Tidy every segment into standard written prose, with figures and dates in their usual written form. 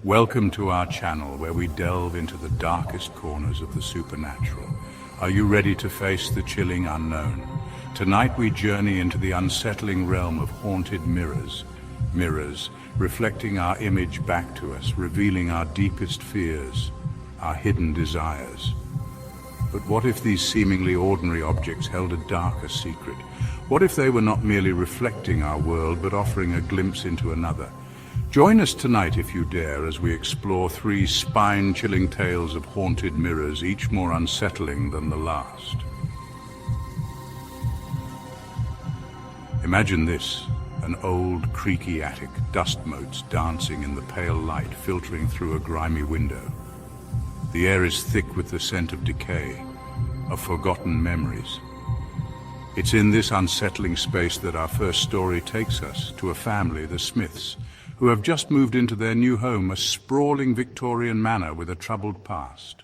Welcome to our channel where we delve into the darkest corners of the supernatural. Are you ready to face the chilling unknown? Tonight we journey into the unsettling realm of haunted mirrors. Mirrors reflecting our image back to us, revealing our deepest fears, our hidden desires. But what if these seemingly ordinary objects held a darker secret? What if they were not merely reflecting our world, but offering a glimpse into another? Join us tonight if you dare as we explore three spine-chilling tales of haunted mirrors, each more unsettling than the last. Imagine this, an old, creaky attic, dust motes dancing in the pale light filtering through a grimy window. The air is thick with the scent of decay, of forgotten memories. It's in this unsettling space that our first story takes us, to a family, the Smiths, who have just moved into their new home, a sprawling Victorian manor with a troubled past.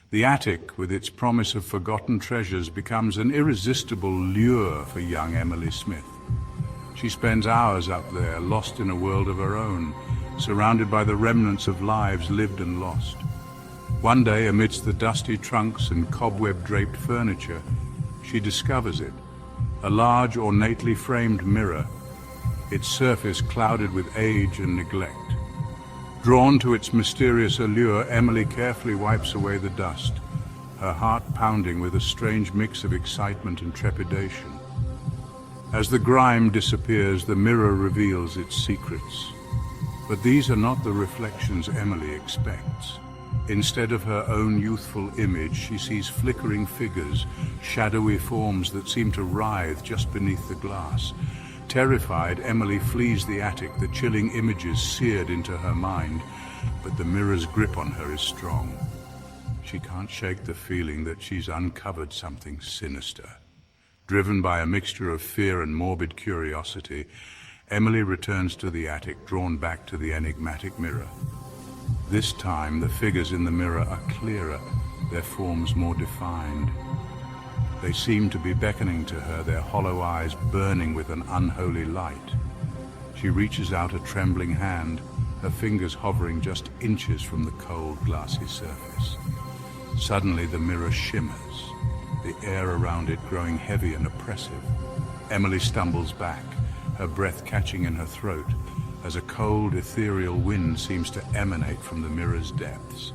The attic, with its promise of forgotten treasures, becomes an irresistible lure for young Emily Smith. She spends hours up there, lost in a world of her own, surrounded by the remnants of lives lived and lost. One day, amidst the dusty trunks and cobweb-draped furniture, she discovers it, a large, ornately framed mirror, its surface clouded with age and neglect. Drawn to its mysterious allure, Emily carefully wipes away the dust, her heart pounding with a strange mix of excitement and trepidation. As the grime disappears, the mirror reveals its secrets. But these are not the reflections Emily expects. Instead of her own youthful image, she sees flickering figures, shadowy forms that seem to writhe just beneath the glass. Terrified, Emily flees the attic, the chilling images seared into her mind, but the mirror's grip on her is strong. She can't shake the feeling that she's uncovered something sinister. Driven by a mixture of fear and morbid curiosity, Emily returns to the attic, drawn back to the enigmatic mirror. This time, the figures in the mirror are clearer, their forms more defined. They seem to be beckoning to her, their hollow eyes burning with an unholy light. She reaches out a trembling hand, her fingers hovering just inches from the cold, glassy surface. Suddenly, the mirror shimmers, the air around it growing heavy and oppressive. Emily stumbles back, her breath catching in her throat, as a cold, ethereal wind seems to emanate from the mirror's depths.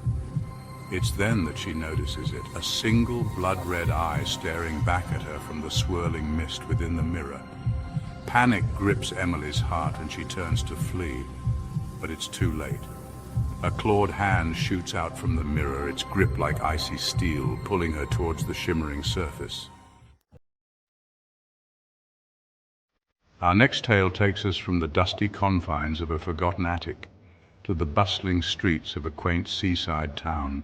It's then that she notices it, a single blood-red eye staring back at her from the swirling mist within the mirror. Panic grips Emily's heart and she turns to flee, but it's too late. A clawed hand shoots out from the mirror, its grip like icy steel, pulling her towards the shimmering surface. Our next tale takes us from the dusty confines of a forgotten attic to the bustling streets of a quaint seaside town,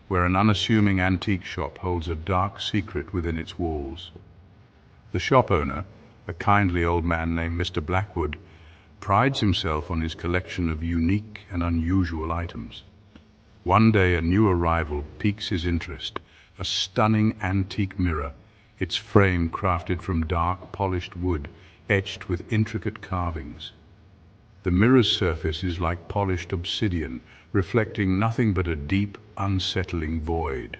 where an unassuming antique shop holds a dark secret within its walls. The shop owner, a kindly old man named Mr. Blackwood, prides himself on his collection of unique and unusual items. One day a new arrival piques his interest, a stunning antique mirror, its frame crafted from dark, polished wood, etched with intricate carvings. The mirror's surface is like polished obsidian, reflecting nothing but a deep, unsettling void.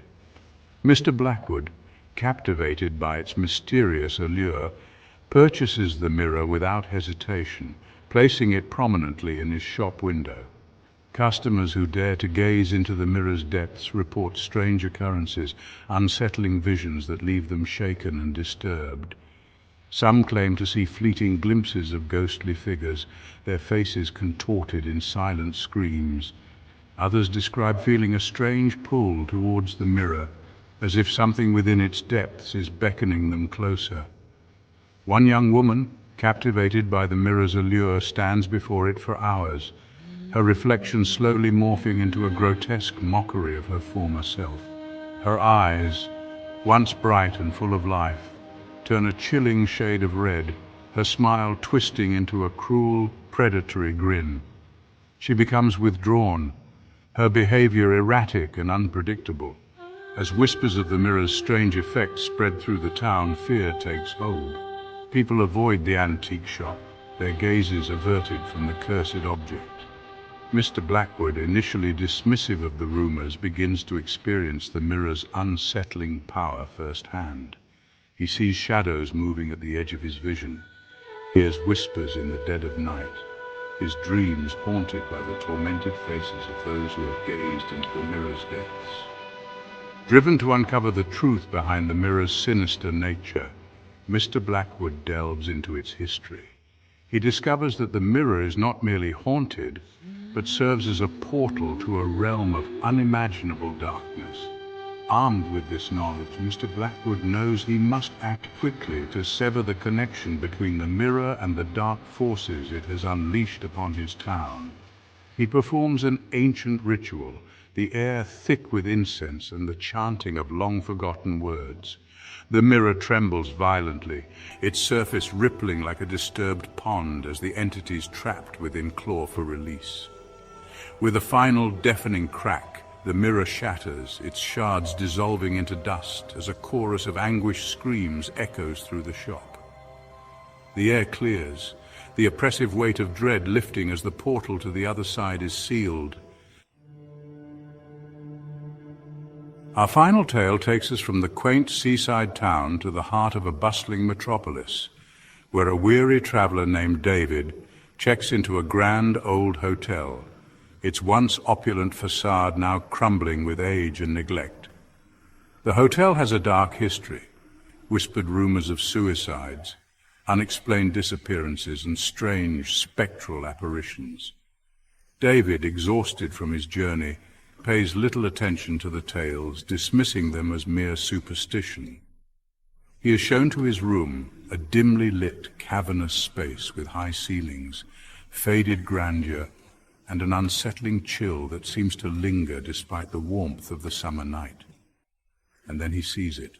Mr. Blackwood, captivated by its mysterious allure, purchases the mirror without hesitation, placing it prominently in his shop window. Customers who dare to gaze into the mirror's depths report strange occurrences, unsettling visions that leave them shaken and disturbed. Some claim to see fleeting glimpses of ghostly figures, their faces contorted in silent screams. Others describe feeling a strange pull towards the mirror, as if something within its depths is beckoning them closer. One young woman, captivated by the mirror's allure, stands before it for hours, her reflection slowly morphing into a grotesque mockery of her former self. Her eyes, once bright and full of life, turn a chilling shade of red, her smile twisting into a cruel, predatory grin. She becomes withdrawn, her behavior erratic and unpredictable. As whispers of the mirror's strange effects spread through the town, fear takes hold. People avoid the antique shop, their gazes averted from the cursed object. Mr. Blackwood, initially dismissive of the rumors, begins to experience the mirror's unsettling power firsthand. He sees shadows moving at the edge of his vision, hears whispers in the dead of night, his dreams haunted by the tormented faces of those who have gazed into the mirror's depths. Driven to uncover the truth behind the mirror's sinister nature, Mr. Blackwood delves into its history. He discovers that the mirror is not merely haunted, but serves as a portal to a realm of unimaginable darkness. Armed with this knowledge, Mr. Blackwood knows he must act quickly to sever the connection between the mirror and the dark forces it has unleashed upon his town. He performs an ancient ritual, the air thick with incense and the chanting of long-forgotten words. The mirror trembles violently, its surface rippling like a disturbed pond as the entities trapped within claw for release. With a final deafening crack, the mirror shatters, its shards dissolving into dust as a chorus of anguished screams echoes through the shop. The air clears, the oppressive weight of dread lifting as the portal to the other side is sealed. Our final tale takes us from the quaint seaside town to the heart of a bustling metropolis, where a weary traveler named David checks into a grand old hotel, its once opulent facade now crumbling with age and neglect. The hotel has a dark history, whispered rumors of suicides, unexplained disappearances, and strange spectral apparitions. David, exhausted from his journey, pays little attention to the tales, dismissing them as mere superstition. He is shown to his room, a dimly lit, cavernous space with high ceilings, faded grandeur, and an unsettling chill that seems to linger despite the warmth of the summer night. And then he sees it.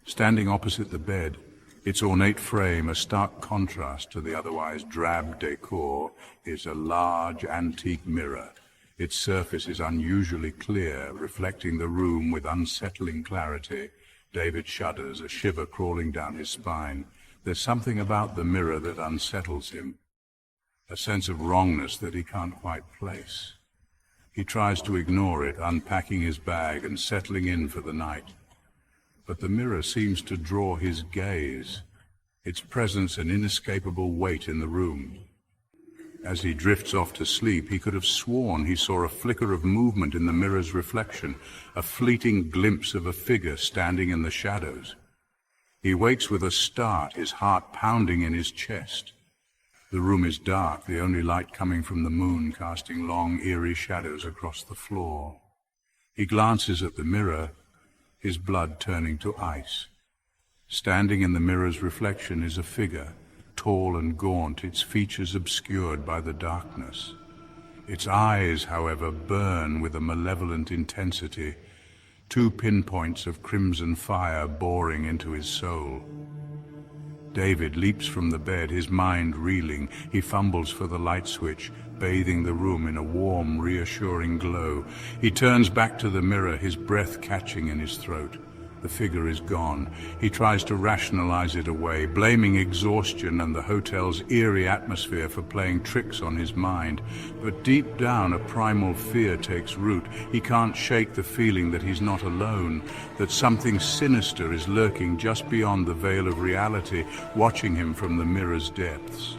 Standing opposite the bed, its ornate frame a stark contrast to the otherwise drab decor, is a large antique mirror. Its surface is unusually clear, reflecting the room with unsettling clarity. David shudders, a shiver crawling down his spine. There's something about the mirror that unsettles him, a sense of wrongness that he can't quite place. He tries to ignore it, unpacking his bag and settling in for the night. But the mirror seems to draw his gaze, its presence an inescapable weight in the room. As he drifts off to sleep, he could have sworn he saw a flicker of movement in the mirror's reflection, a fleeting glimpse of a figure standing in the shadows. He wakes with a start, his heart pounding in his chest. The room is dark, the only light coming from the moon, casting long, eerie shadows across the floor. He glances at the mirror, his blood turning to ice. Standing in the mirror's reflection is a figure, tall and gaunt, its features obscured by the darkness. Its eyes, however, burn with a malevolent intensity, 2 pinpoints of crimson fire boring into his soul. David leaps from the bed, his mind reeling. He fumbles for the light switch, bathing the room in a warm, reassuring glow. He turns back to the mirror, his breath catching in his throat. The figure is gone. He tries to rationalize it away, blaming exhaustion and the hotel's eerie atmosphere for playing tricks on his mind. But deep down, a primal fear takes root. He can't shake the feeling that he's not alone, that something sinister is lurking just beyond the veil of reality, watching him from the mirror's depths.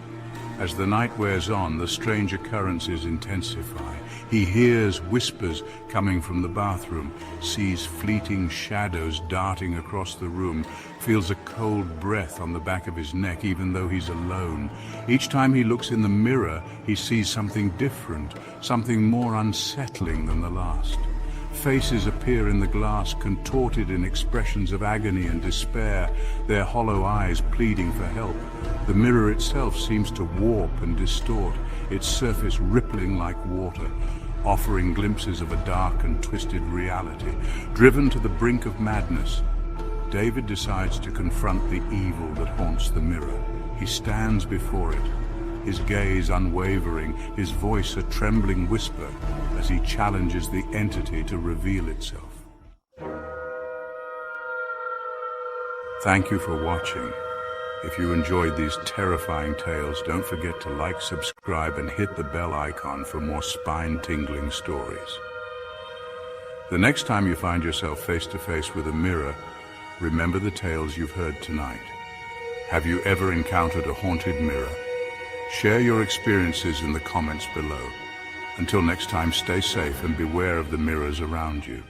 As the night wears on, the strange occurrences intensify. He hears whispers coming from the bathroom, sees fleeting shadows darting across the room, feels a cold breath on the back of his neck even though he's alone. Each time he looks in the mirror, he sees something different, something more unsettling than the last. Faces appear in the glass, contorted in expressions of agony and despair, their hollow eyes pleading for help. The mirror itself seems to warp and distort, its surface rippling like water, offering glimpses of a dark and twisted reality. Driven to the brink of madness, David decides to confront the evil that haunts the mirror. He stands before it, his gaze unwavering, his voice a trembling whisper as he challenges the entity to reveal itself. Thank you for watching. If you enjoyed these terrifying tales, don't forget to like, subscribe, and hit the bell icon for more spine-tingling stories. The next time you find yourself face to face with a mirror, remember the tales you've heard tonight. Have you ever encountered a haunted mirror? Share your experiences in the comments below. Until next time, stay safe and beware of the mirrors around you.